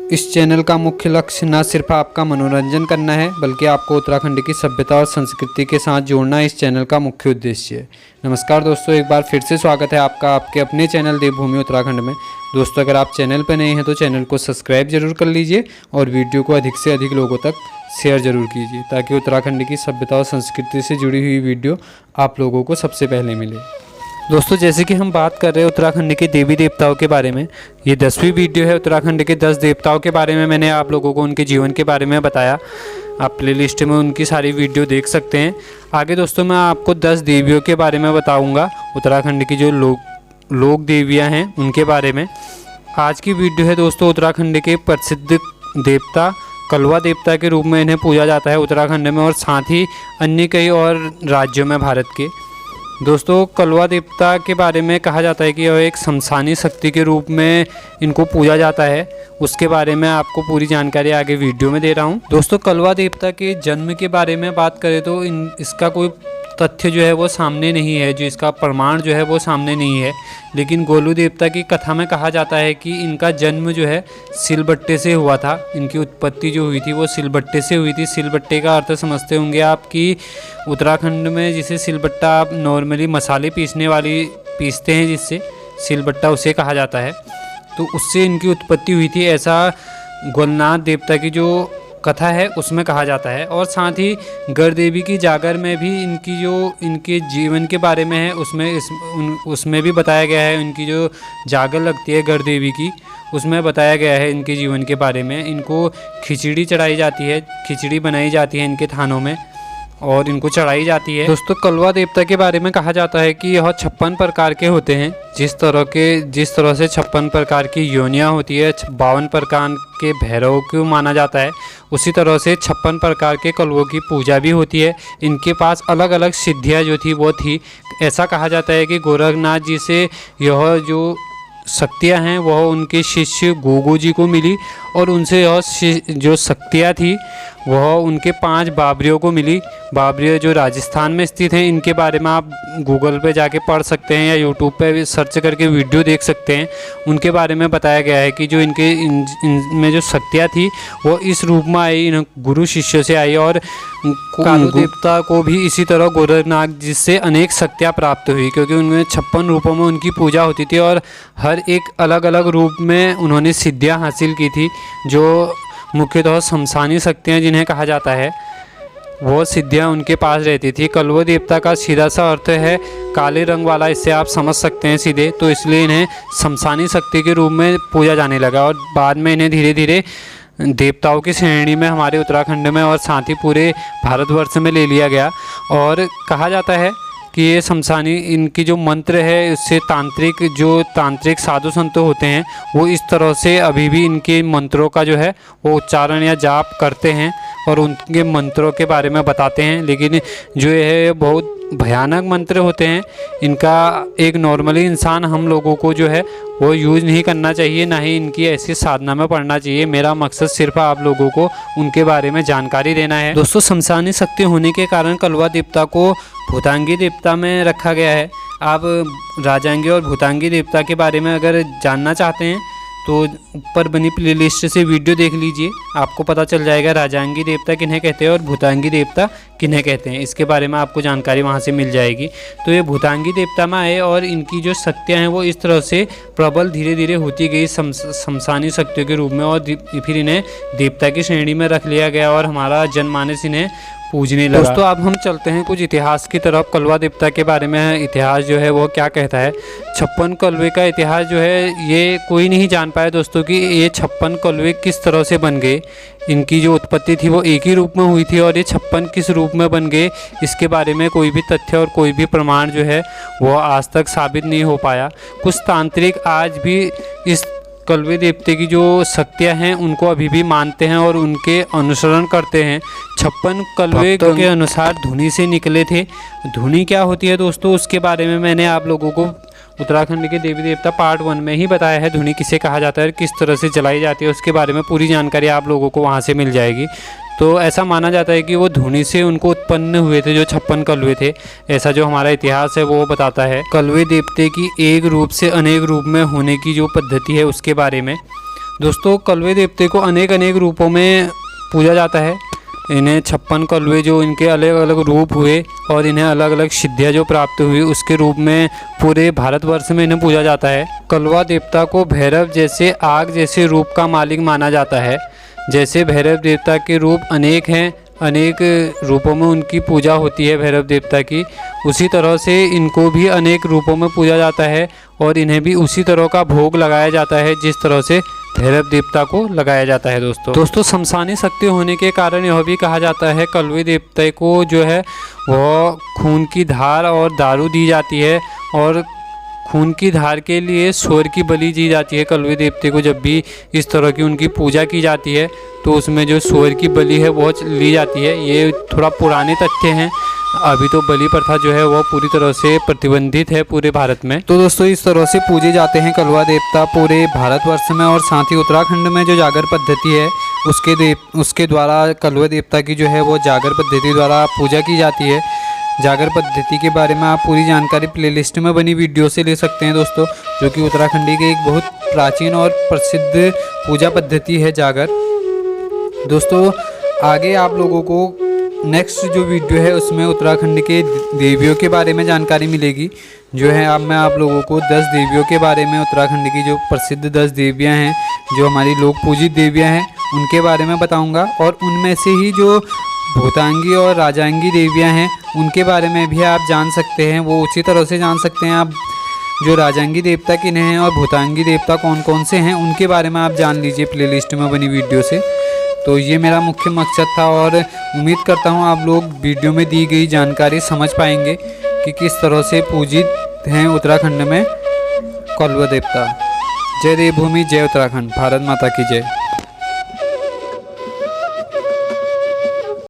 इस चैनल का मुख्य लक्ष्य न सिर्फ आपका मनोरंजन करना है बल्कि आपको उत्तराखंड की सभ्यता और संस्कृति के साथ जोड़ना इस चैनल का मुख्य उद्देश्य है। नमस्कार दोस्तों, एक बार फिर से स्वागत है आपका आपके अपने चैनल देवभूमि उत्तराखंड में। दोस्तों, अगर आप चैनल पर नए हैं तो चैनल को सब्सक्राइब जरूर कर लीजिए और वीडियो को अधिक से अधिक लोगों तक शेयर जरूर कीजिए ताकि उत्तराखंड की सभ्यता और संस्कृति से जुड़ी हुई वीडियो आप लोगों को सबसे पहले मिले। दोस्तों, जैसे कि हम बात कर रहे हैं उत्तराखंड के देवी देवताओं के बारे में, ये 10वीं वीडियो है। उत्तराखंड के 10 देवताओं के बारे में मैंने आप लोगों को उनके जीवन के बारे में बताया। आप प्लेलिस्ट में उनकी सारी वीडियो देख सकते हैं। आगे दोस्तों मैं आपको 10 देवियों के बारे में बताऊंगा, उत्तराखंड की जो लोक देवियाँ हैं उनके बारे में। आज की वीडियो है दोस्तों उत्तराखंड के प्रसिद्ध देवता कलवा देवता के रूप में इन्हें पूजा जाता है उत्तराखंड में और साथ ही अन्य कई और राज्यों में भारत के। दोस्तों, कलवा देवता के बारे में कहा जाता है कि यह एक शमशानी शक्ति के रूप में इनको पूजा जाता है। उसके बारे में आपको पूरी जानकारी आगे वीडियो में दे रहा हूं। दोस्तों, कलवा देवता के जन्म के बारे में बात करें तो इसका कोई तथ्य जो है वो सामने नहीं है, जो इसका प्रमाण जो है वो सामने नहीं है। लेकिन गोलू देवता की कथा में कहा जाता है कि इनका जन्म जो है सिलबट्टे से हुआ था। इनकी उत्पत्ति जो हुई थी वो सिलबट्टे से हुई थी। सिलबट्टे का अर्थ समझते होंगे आप कि उत्तराखंड में जिसे सिलबट्टा आप नॉर्मली मसाले पीसते हैं जिससे सिलबट्टा उसे कहा जाता है, तो उससे इनकी उत्पत्ति हुई थी, ऐसा गोलनाथ देवता की जो कथा है उसमें कहा जाता है। और साथ ही गढ़ देवी की जागर में भी इनके जीवन के बारे में है, उसमें भी बताया गया है। इनकी जो जागर लगती है गढ़ देवी की, उसमें बताया गया है इनके जीवन के बारे में। इनको खिचड़ी चढ़ाई जाती है, खिचड़ी बनाई जाती है इनके थानों में और इनको चढ़ाई जाती है। दोस्तों, कलवा देवता के बारे में कहा जाता है कि यह 56 प्रकार के होते हैं। जिस तरह से 56 प्रकार की योनियाँ होती है, 52 प्रकार के भैरव को माना जाता है, उसी तरह से 56 प्रकार के कलवों की पूजा भी होती है। इनके पास अलग अलग सिद्धियाँ जो थी वो थी। ऐसा कहा जाता है कि गोरखनाथ जी से यह जो शक्तियाँ हैं वह उनके शिष्य गोगो जी को मिली और उनसे यह जो शक्तियाँ थी वह उनके 5 बाबरियों को मिली। बाबरिया जो राजस्थान में स्थित हैं, इनके बारे में आप गूगल पे जाके पढ़ सकते हैं या यूट्यूब पे भी सर्च करके वीडियो देख सकते हैं। उनके बारे में बताया गया है कि जो इनमें जो शक्तियाँ थी वो इस रूप में आई, इन गुरु शिष्य से आई। और कालू देवता को भी इसी तरह गोरखनाथ जी से अनेक शक्तियाँ प्राप्त हुई, क्योंकि उनमें 56 रूपों में उनकी पूजा होती थी और हर एक अलग अलग रूप में उन्होंने सिद्धियाँ हासिल की थी। जो मुख्यतः शमशानी शक्तियाँ जिन्हें कहा जाता है वो सिद्धियाँ उनके पास रहती थी। कलवा देवता का सीधा सा अर्थ है काले रंग वाला, इससे आप समझ सकते हैं सीधे, तो इसलिए इन्हें शमशानी शक्ति के रूप में पूजा जाने लगा और बाद में इन्हें धीरे धीरे देवताओं की श्रेणी में हमारे उत्तराखंड में और साथ ही पूरे भारतवर्ष में ले लिया गया। और कहा जाता है कि ये शमशानी इनकी जो मंत्र है उससे तांत्रिक साधु संत होते हैं वो इस तरह से अभी भी इनके मंत्रों का जो है वो उच्चारण या जाप करते हैं और उनके मंत्रों के बारे में बताते हैं। लेकिन जो है बहुत भयानक मंत्र होते हैं। इनका एक नॉर्मली इंसान हम लोगों को जो है वो यूज़ नहीं करना चाहिए, ना ही इनकी ऐसी साधना में पढ़ना चाहिए। मेरा मकसद सिर्फ आप लोगों को उनके बारे में जानकारी देना है। दोस्तों, शमशानी शक्ति होने के कारण कलवा देवता को भूतांगी देवता में रखा गया है। आप राजांगी और भूतांगी देवता के बारे में अगर जानना चाहते हैं तो ऊपर बनी प्लेलिस्ट से वीडियो देख लीजिए, आपको पता चल जाएगा राजांगी देवता किन्हें कहते हैं और भूतांगी देवता किन्हें कहते हैं। इसके बारे में आपको जानकारी वहाँ से मिल जाएगी। तो ये भूतांगी देवता में आए और इनकी जो शक्तियाँ हैं वो इस तरह से प्रबल धीरे धीरे होती गई शमशानी शक्तियों के रूप में और फिर इन्हें देवता की श्रेणी में रख लिया गया और हमारा जनमानस इन्हें पूजने लगा। दोस्तों, अब हम चलते हैं कुछ इतिहास की तरफ। कलवा देवता के बारे में इतिहास जो है वो क्या कहता है। 56 कलवे का इतिहास जो है ये कोई नहीं जान पाया दोस्तों कि ये 56 कलवे किस तरह से बन गए। इनकी जो उत्पत्ति थी वो एक ही रूप में हुई थी और ये 56 किस रूप में बन गए इसके बारे में कोई भी तथ्य और कोई भी प्रमाण जो है वो आज तक साबित नहीं हो पाया। कुछ तांत्रिक आज भी इस कलवे देवते की जो शक्तियाँ हैं उनको अभी भी मानते हैं और उनके अनुसरण करते हैं। 56 कलवे के अनुसार धुनी से निकले थे। धुनी क्या होती है दोस्तों, उसके बारे में मैंने आप लोगों को उत्तराखंड के देवी देवता पार्ट 1 में ही बताया है। धुनी किसे कहा जाता है और किस तरह से जलाई जाती है उसके बारे में पूरी जानकारी आप लोगों को वहाँ से मिल जाएगी। तो ऐसा माना जाता है कि वो धुनी से उनको उत्पन्न हुए थे जो 56 कलवे थे, ऐसा जो हमारा इतिहास है वो बताता है। कलवे देवते की एक रूप से अनेक रूप में होने की जो पद्धति है उसके बारे में दोस्तों कलवे देवते को अनेक अनेक रूपों में पूजा जाता है। इन्हें 56 कलवे जो इनके अलग अलग रूप हुए और इन्हें अलग अलग सिद्धियाँ जो प्राप्त हुई उसके रूप में पूरे भारतवर्ष में इन्हें पूजा जाता है। कलवा देवता को भैरव जैसे आग जैसे रूप का मालिक माना जाता है। जैसे भैरव देवता के रूप अनेक हैं, अनेक रूपों में उनकी पूजा होती है भैरव देवता की, उसी तरह से इनको भी अनेक रूपों में पूजा जाता है और इन्हें भी उसी तरह का भोग लगाया जाता है जिस तरह से भैरव देवता को लगाया जाता है। दोस्तों शमशानी शक्ति होने के कारण यह भी कहा जाता है कलवे देवता को जो है वह खून की धार और दारू दी जाती है और खून की धार के लिए सूअर की बलि दी जाती है। कलवे देवते को जब भी इस तरह की उनकी पूजा की जाती है तो उसमें जो सूअर की बलि है वो ली जाती है। ये थोड़ा पुराने तथ्य हैं, अभी तो बलि प्रथा जो है वो पूरी तरह से प्रतिबंधित है पूरे भारत में। तो दोस्तों इस तरह से पूजे जाते हैं कलवा देवता पूरे भारतवर्ष में। और साथ ही उत्तराखंड में जो जागर पद्धति है उसके द्वारा कलवा देवता की जो है वो जागर पद्धति द्वारा पूजा की जाती है। जागर पद्धति के बारे में आप पूरी जानकारी प्लेलिस्ट में बनी वीडियो से ले सकते हैं दोस्तों, जो कि उत्तराखंडी की एक बहुत प्राचीन और प्रसिद्ध पूजा पद्धति है जागर। दोस्तों आगे आप लोगों को नेक्स्ट जो वीडियो है उसमें उत्तराखंड के देवियों के बारे में जानकारी मिलेगी। जो है अब मैं आप लोगों को 10 देवियों के बारे में, उत्तराखंड की जो प्रसिद्ध 10 देवियाँ हैं जो हमारी लोक पूजित देवियाँ हैं उनके बारे में बताऊँगा। और उनमें से ही जो भूतांगी और राजांगी देवियाँ हैं उनके बारे में भी आप जान सकते हैं, वो उसी तरह से जान सकते हैं आप। जो राजांगी देवता किन्हें हैं और भूतांगी देवता कौन कौन से हैं उनके बारे में आप जान लीजिए प्लेलिस्ट में बनी वीडियो से। तो ये मेरा मुख्य मकसद था और उम्मीद करता हूँ आप लोग वीडियो में दी गई जानकारी समझ पाएंगे कि किस तरह से पूजित हैं उत्तराखंड में कलवा देवता। जय देवभूमि, जय उत्तराखंड, भारत माता की जय।